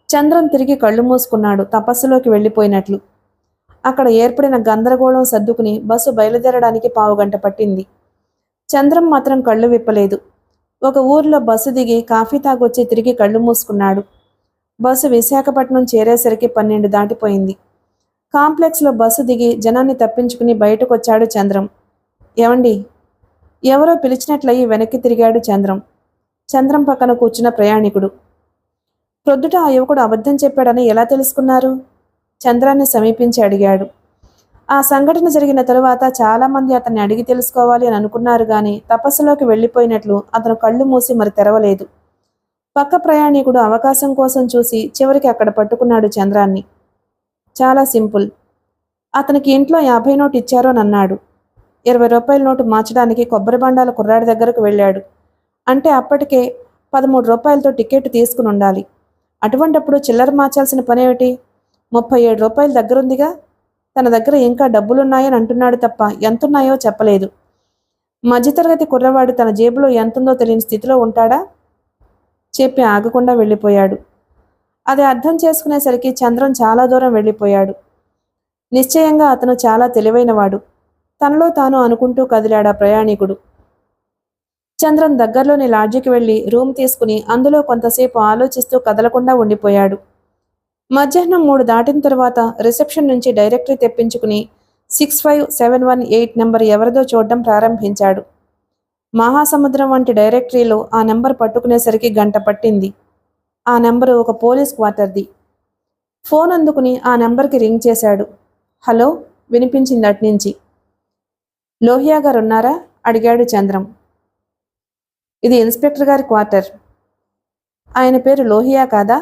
చంద్రం తిరిగి కళ్ళు మూసుకున్నాడు, తపస్సులోకి వెళ్ళిపోయినట్లు. అక్కడ ఏర్పడిన గందరగోళం సర్దుకుని బస్సు బయలుదేరడానికి 15 గంట పట్టింది. చంద్రం మాత్రం కళ్ళు విప్పలేదు. ఒక ఊర్లో బస్సు దిగి కాఫీ తాగొచ్చి తిరిగి కళ్ళు మూసుకున్నాడు. బస్సు విశాఖపట్నం చేరేసరికి 12 దాటిపోయింది. కాంప్లెక్స్లో బస్సు దిగి జనాన్ని తప్పించుకుని బయటకొచ్చాడు చంద్రం. ఏవండి? ఎవరో పిలిచినట్లయి వెనక్కి తిరిగాడు చంద్రం. చంద్రం పక్కన కూర్చున్న ప్రయాణికుడు. ప్రొద్దుట ఆ యువకుడు అబద్ధం చెప్పాడని ఎలా తెలుసుకున్నారు? చంద్రాన్ని సమీపించి అడిగాడు. ఆ సంఘటన జరిగిన తరువాత చాలామంది అతన్ని అడిగి తెలుసుకోవాలి అని అనుకున్నారు గాని తపస్సులోకి వెళ్ళిపోయినట్లు అతను కళ్ళు మూసి మరి తెరవలేదు. పక్క ప్రయాణికుడు అవకాశం కోసం చూసి చివరికి అక్కడ పట్టుకున్నాడు చంద్రాన్ని. చాలా సింపుల్. అతనికి ఇంట్లో 50 నోటు ఇచ్చారు అని అన్నాడు. 20 రూపాయల నోటు మార్చడానికి కొబ్బరి బండాల కుర్రాడి దగ్గరకు వెళ్ళాడు. అంటే అప్పటికే 13 రూపాయలతో టికెట్ తీసుకుని ఉండాలి. అటువంటప్పుడు చిల్లర మార్చాల్సిన పనేమిటి? 37 రూపాయల దగ్గరుందిగా. తన దగ్గర ఇంకా డబ్బులున్నాయని అంటున్నాడు తప్ప ఎంతున్నాయో చెప్పలేదు. మధ్యతరగతి కుర్రవాడు తన జేబులో ఎంతుందో తెలియని స్థితిలో ఉంటాడా? చెప్పి ఆగకుండా వెళ్ళిపోయాడు. అది అర్థం చేసుకునేసరికి చంద్రం చాలా దూరం వెళ్ళిపోయాడు. నిశ్చయంగా అతను చాలా తెలివైనవాడు. తనలో తాను అనుకుంటూ కదిలాడా ప్రయాణికుడు. చంద్రం దగ్గరలోని లాడ్జికి వెళ్లి రూమ్ తీసుకుని అందులో కొంతసేపు ఆలోచిస్తూ కదలకుండా ఉండిపోయాడు. మధ్యాహ్నం 3 దాటిన తరువాత రిసెప్షన్ నుంచి డైరెక్టరీ తెప్పించుకుని 65718 నెంబర్ ఎవరిదో చూడడం ప్రారంభించాడు. మహాసముద్రం వంటి డైరెక్టరీలో ఆ నెంబర్ పట్టుకునేసరికి గంట పట్టింది. ఆ నెంబరు ఒక పోలీస్ క్వార్టర్ది. ఫోన్ అందుకుని ఆ నెంబర్కి రింగ్ చేశాడు. హలో వినిపించింది అట్నుంచి. లోహియా గారు ఉన్నారా? అడిగాడు చంద్రం. ఇది ఇన్స్పెక్టర్ గారి క్వార్టర్. ఆయన పేరు లోహియా కాదా?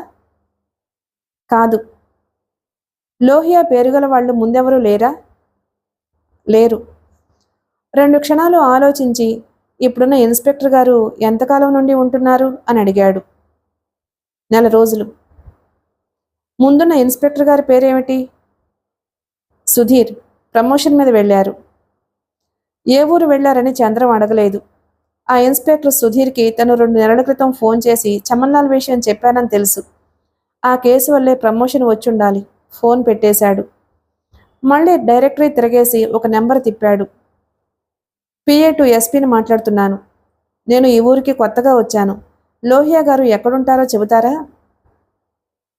కాదు. లోహియా పేరుగల వాళ్ళు ముందెవరూ లేరా? లేరు. 2 క్షణాలు ఆలోచించి ఇప్పుడున్న ఇన్స్పెక్టర్ గారు ఎంతకాలం నుండి ఉంటున్నారు అని అడిగాడు. 1 రోజులు. ముందున్న ఇన్స్పెక్టర్ గారి పేరేమిటి? సుధీర్. ప్రమోషన్ మీద వెళ్ళారు. ఏ ఊరు వెళ్లారని చంద్రం అడగలేదు. ఆ ఇన్స్పెక్టర్ సుధీర్కి తను 2 నెలల క్రితం ఫోన్ చేసి చమన్లాల్ విషయం చెప్పానని తెలుసు. ఆ కేసు వల్లే ప్రమోషన్ వచ్చుండాలి. ఫోన్ పెట్టేశాడు. మళ్ళీ డైరెక్టరీ తిరగేసి ఒక నెంబర్ తిప్పాడు. PA టు SPని మాట్లాడుతున్నాను. నేను ఈ ఊరికి కొత్తగా వచ్చాను. లోహియా గారు ఎక్కడుంటారో చెబుతారా?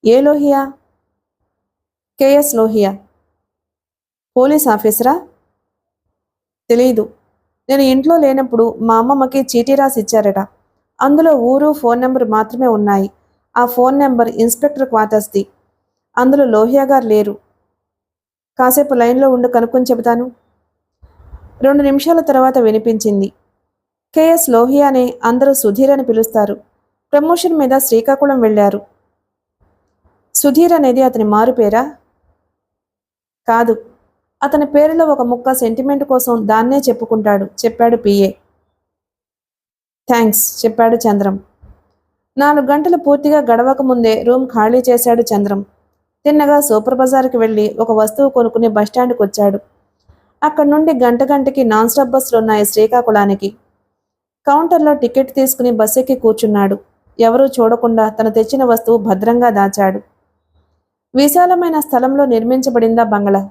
ఏ లోహియా? KS లోహియా. పోలీస్ ఆఫీసరా? తెలీదు. నేను ఇంట్లో లేనప్పుడు మా అమ్మమ్మకి చీటీ రాసి ఇచ్చారట. అందులో ఊరు, ఫోన్ నెంబర్ మాత్రమే ఉన్నాయి. ఆ ఫోన్ నెంబర్ ఇన్స్పెక్టర్ క్వార్టర్స్ది. అందులో లోహియా గారు లేరు. కాసేపు లైన్లో ఉండి కనుక్కొని చెబుతాను. 2 నిమిషాల తర్వాత వినిపించింది. KS లోహియానే అందరూ సుధీర్ అని పిలుస్తారు. ప్రమోషన్ మీద శ్రీకాకుళం వెళ్ళారు. సుధీర్ అనేది అతని మారు పేరా? కాదు. అతని పేరులో ఒక ముక్క సెంటిమెంట్ కోసం దాన్నే చెప్పుకుంటాడు, చెప్పాడు PA. థ్యాంక్స్, చెప్పాడు చంద్రం. 4 గంటలు పూర్తిగా గడవక ముందే రూమ్ ఖాళీ చేశాడు చంద్రం. తిన్నగా సూపర్ బజార్కి వెళ్ళి ఒక వస్తువు కొనుక్కుని బస్టాండ్కి వచ్చాడు. అక్కడి నుండి గంటకి నాన్ స్టాప్ బస్సులు ఉన్నాయి శ్రీకాకుళానికి. కౌంటర్లో టికెట్ తీసుకుని బస్ ఎక్కి కూర్చున్నాడు. ఎవరూ చూడకుండా తను తెచ్చిన వస్తువు భద్రంగా దాచాడు. విశాలమైన స్థలంలో నిర్మించబడిందా బంగళా.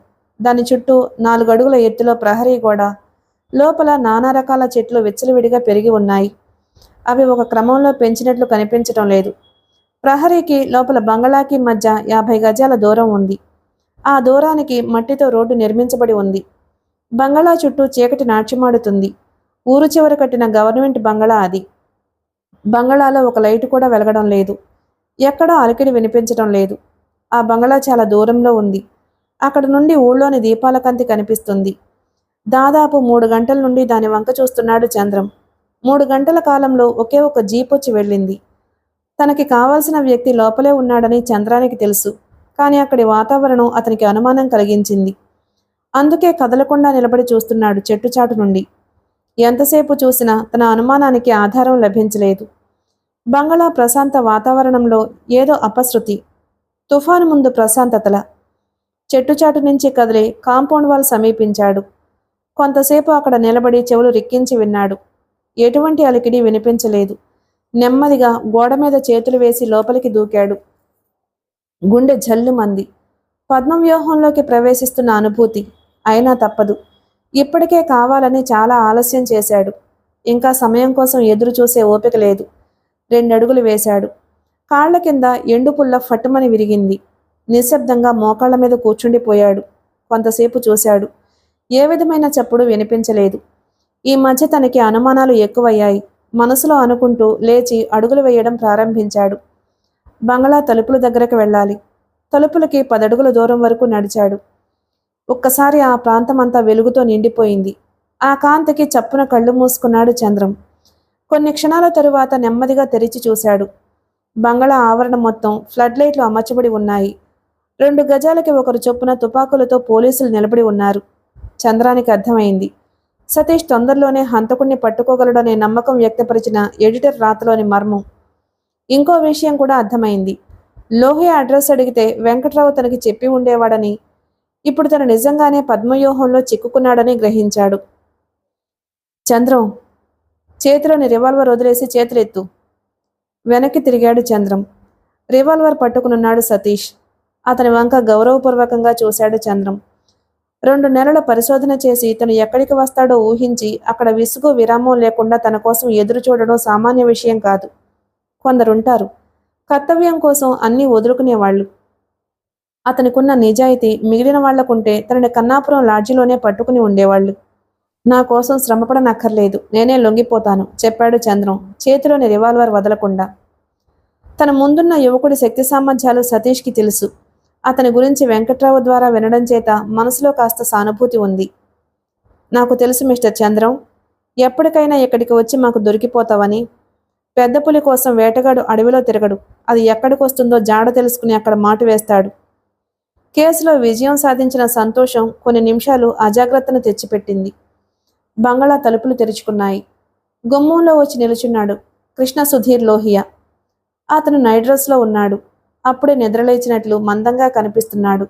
దాని చుట్టూ 4 అడుగుల ఎత్తులో ప్రహరీ గోడ. లోపల నానా రకాల చెట్లు విచ్చలవిడిగా పెరిగి ఉన్నాయి. అవి ఒక క్రమంలో పెంచినట్లు కనిపించటం లేదు. ప్రహరీకి లోపల బంగళాకి మధ్య 50 గజాల దూరం ఉంది. ఆ దూరానికి మట్టితో రోడ్డు నిర్మించబడి ఉంది. బంగళా చుట్టూ చీకటి నాట్యమాడుతుంది. ఊరు చివర కట్టిన గవర్నమెంట్ బంగళా అది. బంగళాలో ఒక లైటు కూడా వెలగడం లేదు. ఎక్కడో అలికిడి వినిపించడం లేదు. ఆ బంగళా చాలా దూరంలో ఉంది. అక్కడ నుండి ఊళ్ళోని దీపాల కంతి కనిపిస్తుంది. దాదాపు 3 గంటల నుండి దాని వంక చూస్తున్నాడు చంద్రం. 3 గంటల కాలంలో ఒకే ఒక జీప్ వచ్చి వెళ్ళింది. తనకి కావాల్సిన వ్యక్తి లోపలే ఉన్నాడని చంద్రానికి తెలుసు. కానీ అక్కడి వాతావరణం అతనికి అనుమానం కలిగించింది. అందుకే కదలకుండా నిలబడి చూస్తున్నాడు చెట్టుచాటు నుండి. ఎంతసేపు చూసినా తన అనుమానానికి ఆధారం లభించలేదు. బంగళా ప్రశాంత వాతావరణంలో ఏదో అపశృతి. తుఫాను ముందు ప్రశాంతతల. చెట్టుచాటు నుంచి కదిలి కాంపౌండ్ వాల్ సమీపించాడు. కొంతసేపు అక్కడ నిలబడి చెవులు రిక్కించి విన్నాడు. ఎటువంటి అలికిడి వినిపించలేదు. నెమ్మదిగా గోడ మీద చేతులు వేసి లోపలికి దూకాడు. గుండె జల్లుమంది. పద్మవ్యూహంలోకి ప్రవేశిస్తున్న అనుభూతి. అయినా తప్పదు. ఇప్పటికే కావాలని చాలా ఆలస్యం చేశాడు. ఇంకా సమయం కోసం ఎదురు చూసే ఓపిక లేదు. 2 అడుగులు వేశాడు. కాళ్ల కింద ఎండుపుల్ల ఫట్టుమని విరిగింది. నిశ్శబ్దంగా మోకాళ్ల మీద కూర్చుండిపోయాడు. కొంతసేపు చూశాడు. ఏ విధమైన చప్పుడు వినిపించలేదు. ఈ మధ్య తనకి అనుమానాలు ఎక్కువయ్యాయి. మనసులో అనుకుంటూ లేచి అడుగులు వేయడం ప్రారంభించాడు. బంగళా తలుపుల దగ్గరకు వెళ్ళాలి. తలుపులకి 10 అడుగుల దూరం వరకు నడిచాడు. ఒక్కసారి ఆ ప్రాంతమంతా వెలుగుతో నిండిపోయింది. ఆ కాంతికి చప్పున కళ్ళు మూసుకున్నాడు చంద్రం. కొన్ని క్షణాల తరువాత నెమ్మదిగా తెరిచి చూశాడు. బంగళా ఆవరణ మొత్తం ఫ్లడ్ లైట్లు అమర్చబడి ఉన్నాయి. 2 గజాలకి ఒకరు చొప్పున తుపాకులతో పోలీసులు నిలబడి ఉన్నారు. చంద్రానికి అర్థమైంది. సతీష్ తొందరలోనే హంతకుణ్ణి పట్టుకోగలడనే నమ్మకం వ్యక్తపరిచిన ఎడిటర్ రాతలోని మర్మం. ఇంకో విషయం కూడా అర్థమైంది. లోహియా అడ్రస్ అడిగితే వెంకట్రావు తనకి చెప్పి ఉండేవాడని, ఇప్పుడు తను నిజంగానే పద్మవ్యూహంలో చిక్కుకున్నాడని గ్రహించాడు. చంద్రం, చేతిలోని రివాల్వర్ వదిలేసి చేతులెత్తు. వెనక్కి తిరిగాడు చంద్రం. రివాల్వర్ పట్టుకునున్నాడు సతీష్. అతని వంక గౌరవపూర్వకంగా చూశాడు చంద్రం. 2 నెలల పరిశోధన చేసి తను ఎక్కడికి వస్తాడో ఊహించి అక్కడ విసుగు విరామం లేకుండా తన కోసం ఎదురు చూడడం సామాన్య విషయం కాదు. కొందరుంటారు కర్తవ్యం కోసం అన్నీ వదులుకునేవాళ్ళు. అతనికున్న నిజాయితీ మిగిలిన వాళ్లకుంటే తనని కన్నాపురం లాడ్జిలోనే పట్టుకుని ఉండేవాళ్ళు. నా కోసం శ్రమపడనక్కర్లేదు, నేనే లొంగిపోతాను, చెప్పాడు చంద్రం చేతిలోని రివాల్వర్ వదలకుండా. తన ముందున్న యువకుడి శక్తి సామర్థ్యాలు సతీష్కి తెలుసు. అతని గురించి వెంకట్రావు ద్వారా వినడం చేత మనసులో కాస్త సానుభూతి ఉంది. నాకు తెలుసు మిస్టర్ చంద్రం, ఎప్పటికైనా ఇక్కడికి వచ్చి మాకు దొరికిపోతావని. పెద్ద పులి కోసం వేటగాడు అడవిలో తిరగడు. అది ఎక్కడికి వస్తుందో జాడ తెలుసుకుని అక్కడ మాటు వేస్తాడు. కేసులో విజయం సాధించిన సంతోషం కొన్ని నిమిషాలు అజాగ్రత్తను తెచ్చిపెట్టింది. బంగళా తలుపులు తెరుచుకున్నాయి. గుమ్మంలో వచ్చి నిలుచున్నాడు కృష్ణ సుధీర్ లోహియా. అతను నైట్ డ్రెస్లో ఉన్నాడు. అప్పుడే నిద్రలేచినట్లు మందంగా కనిపిస్తున్నాడు.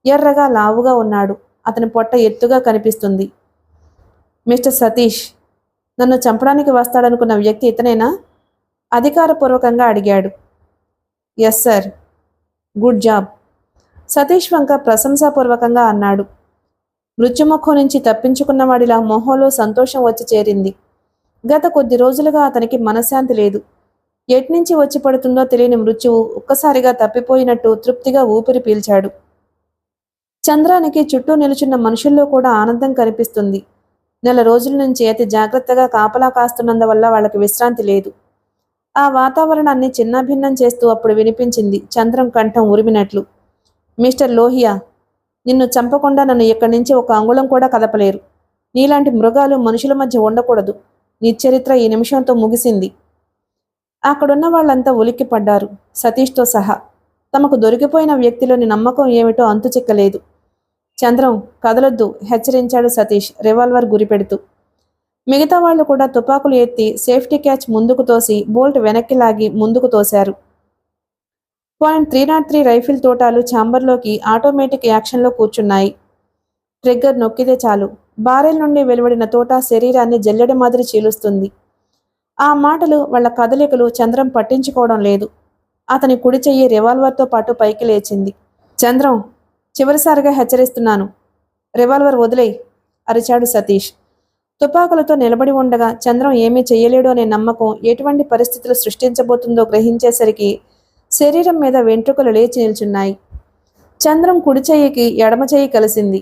ఎర్రగా లావుగా ఉన్నాడు. అతని పొట్ట ఎత్తుగా కనిపిస్తుంది. మిస్టర్ సతీష్, నన్ను చంపడానికి వస్తాడనుకున్న వ్యక్తి ఇతనేనా? అధికారపూర్వకంగా అడిగాడు. Yes sir. Good job, Satish వంక ప్రశంసాపూర్వకంగా అన్నాడు. మృత్యుముఖం నుంచి తప్పించుకున్నవాడిలా మొహంలో సంతోషం వచ్చి చేరింది. గత కొద్ది రోజులుగా అతనికి మనశ్శాంతి లేదు. ఎట్నుంచి వచ్చి పడుతుందో తెలియని మృత్యువు ఒక్కసారిగా తప్పిపోయినట్టు తృప్తిగా ఊపిరి పీల్చాడు. చంద్రానికి చుట్టూ నిలుచున్న మనుషుల్లో కూడా ఆనందం కనిపిస్తుంది. నెల రోజుల నుంచి అతి జాగ్రత్తగా కాపలా కాస్తున్నందువల్ల వాళ్ళకి విశ్రాంతి లేదు. ఆ వాతావరణాన్ని చిన్నాభిన్నం చేస్తూ అప్పుడు వినిపించింది చంద్రం కంఠం ఉరిమినట్లు. మిస్టర్ లోహియా, నిన్ను చంపకుండా నన్ను ఇక్కడి నుంచి ఒక అంగుళం కూడా కదపలేరు. నీలాంటి మృగాలు మనుషుల మధ్య ఉండకూడదు. నీ చరిత్ర ఈ నిమిషంతో ముగిసింది. అక్కడున్న వాళ్ళంతా ఉలిక్కిపడ్డారు, సతీష్తో సహా. తమకు దొరికిపోయిన వ్యక్తిలోని నమ్మకం ఏమిటో అంతు చిక్కలేదు. చంద్రం, కదలొద్దు, హెచ్చరించాడు సతీష్ రివాల్వర్ గురిపెడుతూ. మిగతా వాళ్ళు కూడా తుపాకులు ఎత్తి సేఫ్టీ క్యాచ్ ముందుకు తోసి బోల్ట్ వెనక్కి లాగి ముందుకు తోశారు. .303 రైఫిల్ తోటాలు ఛాంబర్లోకి ఆటోమేటిక్ యాక్షన్లో కూర్చున్నాయి. ట్రిగ్గర్ నొక్కితే చాలు, బారెల్ నుండి వెలువడిన తోట శరీరాన్ని జల్లెడ మాదిరి చీలుస్తుంది. ఆ మాటలు, వాళ్ల కదలికలు చంద్రం పట్టించుకోవడం లేదు. అతని కుడి చెయ్యి రివాల్వర్తో పాటు పైకి లేచింది. చంద్రం, చివరిసారిగా హెచ్చరిస్తున్నాను, రివాల్వర్ వదిలేయ్ అరిచాడు సతీష్. తుపాకులతో నిలబడి ఉండగా చంద్రం ఏమీ చెయ్యలేడు అనే నమ్మకం ఎటువంటి పరిస్థితులు సృష్టించబోతుందో గ్రహించేసరికి శరీరం మీద వెంట్రుకలు లేచి నిల్చున్నాయి. చంద్రం కుడి చెయ్యికి ఎడమ చెయ్యి కలిసింది.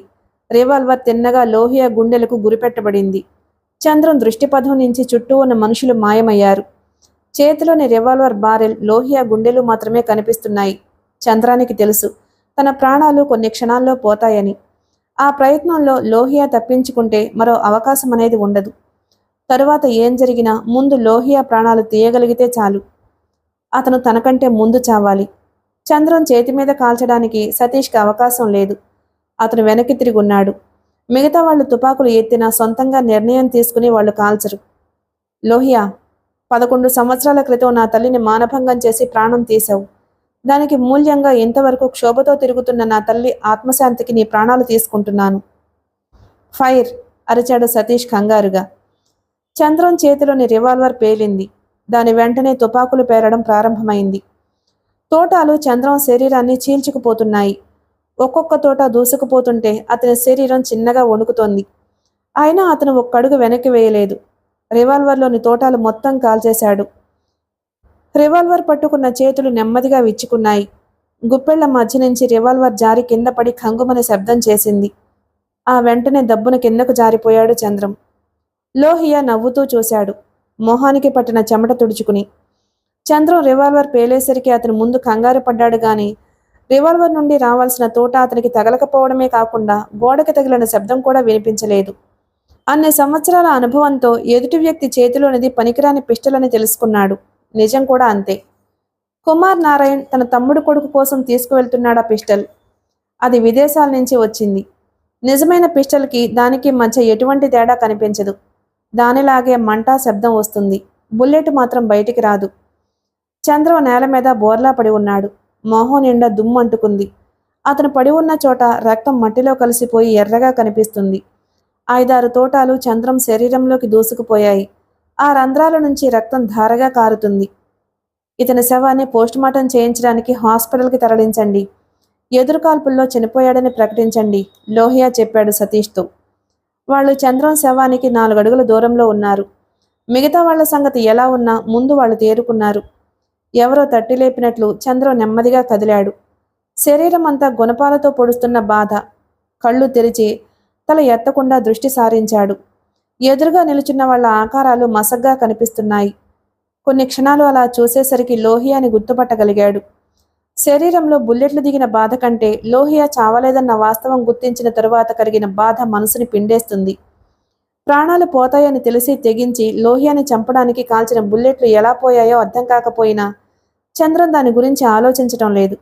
రివాల్వర్ తిన్నగా లోహియా గుండెలకు గురిపెట్టబడింది. చంద్రం దృష్టిపథం నుంచి చుట్టూ ఉన్న మనుషులు మాయమయ్యారు. చేతిలోని రివాల్వర్ బారెల్, లోహియా గుండెలు మాత్రమే కనిపిస్తున్నాయి. చంద్రానికి తెలుసు, తన ప్రాణాలు కొన్ని క్షణాల్లో పోతాయని. ఆ ప్రయత్నంలో లోహియా తప్పించుకుంటే మరో అవకాశం అనేది ఉండదు. తరువాత ఏం జరిగినా ముందు లోహియా ప్రాణాలు తీయగలిగితే చాలు. అతను తనకంటే ముందు చావాలి. చంద్రం చేతి మీద కాల్చడానికి సతీష్కి అవకాశం లేదు. అతను వెనక్కి తిరిగి ఉన్నాడు. మిగతా వాళ్ళు తుపాకులు ఎత్తినా సొంతంగా నిర్ణయం తీసుకుని వాళ్ళు కాల్చరు. లోహియా, 11 సంవత్సరాల క్రితం నా తల్లిని మానభంగం చేసి ప్రాణం తీశావు. దానికి మూల్యంగా ఇంతవరకు క్షోభతో తిరుగుతున్న నా తల్లి ఆత్మశాంతికి నీ ప్రాణాలు తీసుకుంటున్నాను. ఫైర్ అరిచాడు సతీష్ కంగారుగా. చంద్రం చేతిలోని రివాల్వర్ పేలింది. దాని వెంటనే తుపాకులు పేలడం ప్రారంభమైంది. తోటాలు చంద్రం శరీరాన్ని చీల్చుకుపోతున్నాయి. ఒక్కొక్క తోట దూసుకుపోతుంటే అతని శరీరం చిన్నగా వణుకుతోంది. అయినా అతను ఒక్కడుగు వెనక్కి వేయలేదు. రివాల్వర్లోని తోటాలు మొత్తం కాల్చేశాడు. రివాల్వర్ పట్టుకున్న చేతులు నెమ్మదిగా విచ్చుకున్నాయి. గుప్పెళ్ల మధ్య నుంచి రివాల్వర్ జారి కింద పడి ఖంగుమని శబ్దం చేసింది. ఆ వెంటనే దబ్బున కిందకు జారిపోయాడు చంద్రం. లోహియా నవ్వుతూ చూశాడు, మొహానికి పట్టిన చెమట తుడుచుకుని. చంద్రం రివాల్వర్ పేలేసరికి అతను ముందు కంగారు పడ్డాడు గాని రివాల్వర్ నుండి రావాల్సిన తోట అతనికి తగలకపోవడమే కాకుండా గోడకి తగిలిన శబ్దం కూడా వినిపించలేదు. అన్ని సంవత్సరాల అనుభవంతో ఎదుటి వ్యక్తి చేతిలోనిది పనికిరాని పిస్టల్ అని తెలుసుకున్నాడు. నిజం కూడా అంతే. కుమార్ నారాయణ్ తన తమ్ముడు కొడుకు కోసం తీసుకువెళ్తున్నాడా పిస్టల్. అది విదేశాల నుంచి వచ్చింది. నిజమైన పిస్టల్కి దానికి మధ్య ఎటువంటి తేడా కనిపించదు. దానిలాగే మంటా శబ్దం వస్తుంది. బుల్లెట్ మాత్రం బయటికి రాదు. చంద్రం నేల మీద బోర్లా పడి ఉన్నాడు. మొహం నిండా దుమ్ము అంటుకుంది. అతను పడి ఉన్న చోట రక్తం మట్టిలో కలిసిపోయి ఎర్రగా కనిపిస్తుంది. 5-6 తోటాలు చంద్రం శరీరంలోకి దూసుకుపోయాయి. ఆ రంధ్రాల నుంచి రక్తం ధారగా కారుతుంది. ఇతని శవాన్ని పోస్టుమార్టం చేయించడానికి హాస్పిటల్కి తరలించండి. ఎదురుకాల్పుల్లో చనిపోయాడని ప్రకటించండి, లోహియా చెప్పాడు సతీష్తో. వాళ్ళు చంద్రం శవానికి 4 అడుగుల దూరంలో ఉన్నారు. మిగతా వాళ్ల సంగతి ఎలా ఉన్నా ముందు వాళ్ళు తేరుకున్నారు. ఎవరో తట్టి లేపినట్లు చంద్రం నెమ్మదిగా కదిలాడు. శరీరం అంతా గుణపాలతో పొడుస్తున్న బాధ. కళ్ళు తెరిచి తల ఎత్తకుండా దృష్టి సారించాడు. ఎదురుగా నిలుచున్న వాళ్ల ఆకారాలు మసగ్గా కనిపిస్తున్నాయి. కొన్ని క్షణాలు అలా చూసేసరికి లోహియాని గుర్తుపట్టగలిగాడు. శరీరంలో బుల్లెట్లు దిగిన బాధ కంటే లోహియా చావలేదన్న వాస్తవం గుర్తించిన తరువాత కలిగిన బాధ మనసుని పిండేస్తుంది. ప్రాణాలు పోతాయని తెలిసి తెగించి లోహియాని చంపడానికి కాల్చిన బుల్లెట్లు ఎలా పోయాయో అర్థం కాకపోయినా చంద్రం దాని గురించి ఆలోచించటం లేదు.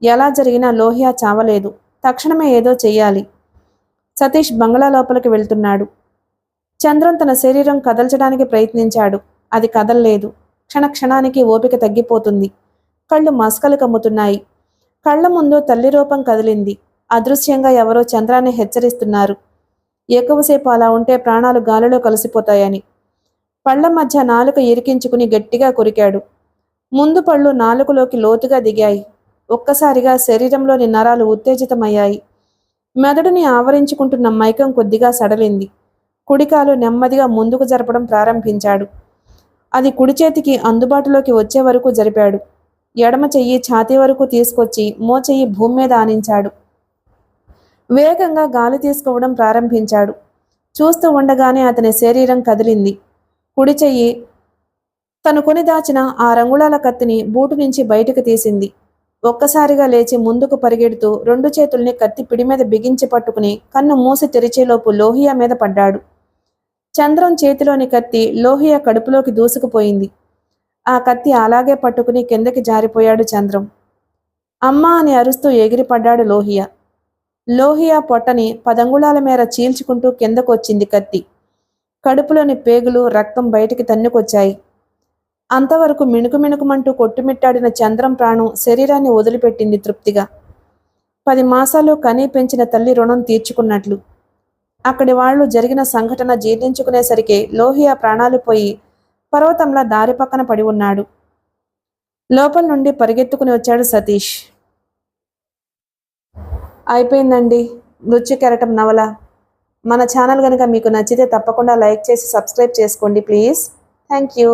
ఎలా జరిగినా లోహియా చావలేదు. తక్షణమే ఏదో చెయ్యాలి. సతీష్ బంగ్లా లోపలికి వెళ్తున్నాడు. చంద్రం తన శరీరం కదల్చడానికి ప్రయత్నించాడు. అది కదల్లేదు. క్షణానికి ఓపిక తగ్గిపోతుంది. కళ్ళు మసకలు కమ్ముతున్నాయి. కళ్ళ ముందు తల్లి రూపం కదిలింది. అదృశ్యంగా ఎవరో చంద్రాన్ని హెచ్చరిస్తున్నారు. ఎక్కువసేపు అలా ఉంటే ప్రాణాలు గాలిలో కలిసిపోతాయని. పళ్ల మధ్య నాలుక ఇరికించుకుని గట్టిగా కొరికాడు. ముందు పళ్ళు నాలుకలోకి లోతుగా దిగాయి. ఒక్కసారిగా శరీరంలోని నరాలు ఉత్తేజితమయ్యాయి. మెదడుని ఆవరించుకుంటున్న మైకం కొద్దిగా సడలింది. కుడికాలు నెమ్మదిగా ముందుకు జరపడం ప్రారంభించాడు. అది కుడి చేతికి అందుబాటులోకి వచ్చే వరకు జరిపాడు. ఎడమ చెయ్యి ఛాతీ వరకు తీసుకొచ్చి మోచెయ్యి భూమి మీద ఆనించాడు. వేగంగా గాలి తీసుకోవడం ప్రారంభించాడు. చూస్తూ ఉండగానే అతని శరీరం కదిలింది. కుడి చెయ్యి తను కొని దాచిన 6 అంగుళాల కత్తిని బూటు నుంచి బయటకు తీసింది. ఒక్కసారిగా లేచి ముందుకు పరిగెడుతూ 2 చేతుల్ని కత్తి పిడి మీద బిగించి పట్టుకుని కన్ను మూసి తెరిచేలోపు లోహియా మీద పడ్డాడు. చంద్రం చేతిలోని కత్తి లోహియా కడుపులోకి దూసుకుపోయింది. ఆ కత్తి అలాగే పట్టుకుని కిందకి జారిపోయాడు చంద్రం. అమ్మా అని అరుస్తూ ఎగిరిపడ్డాడు లోహియా. లోహియా పొట్టని 10 అంగుళాల మేర చీల్చుకుంటూ కిందకు వచ్చింది కత్తి. కడుపులోని పేగులు, రక్తం బయటికి తన్నుకొచ్చాయి. అంతవరకు మిణుకుమిణుకుమంటూ కొట్టుమిట్టాడిన చంద్రం ప్రాణం శరీరాన్ని వదిలిపెట్టింది తృప్తిగా. 10 మాసాలు కనీ పెంచిన తల్లి రుణం తీర్చుకున్నట్లు. అక్కడి వాళ్లు జరిగిన సంఘటన జీర్ణించుకునేసరికి లోహియా ప్రాణాలు పోయి పర్వతంలా దారి పక్కన పడి ఉన్నాడు. లోపల నుండి పరిగెత్తుకుని వచ్చాడు సతీష్. అయిపోయిందండి మృత్యు కెరటం నవల. మన ఛానల్ కనుక మీకు నచ్చితే తప్పకుండా లైక్ చేసి సబ్స్క్రైబ్ చేసుకోండి ప్లీజ్. Thank you.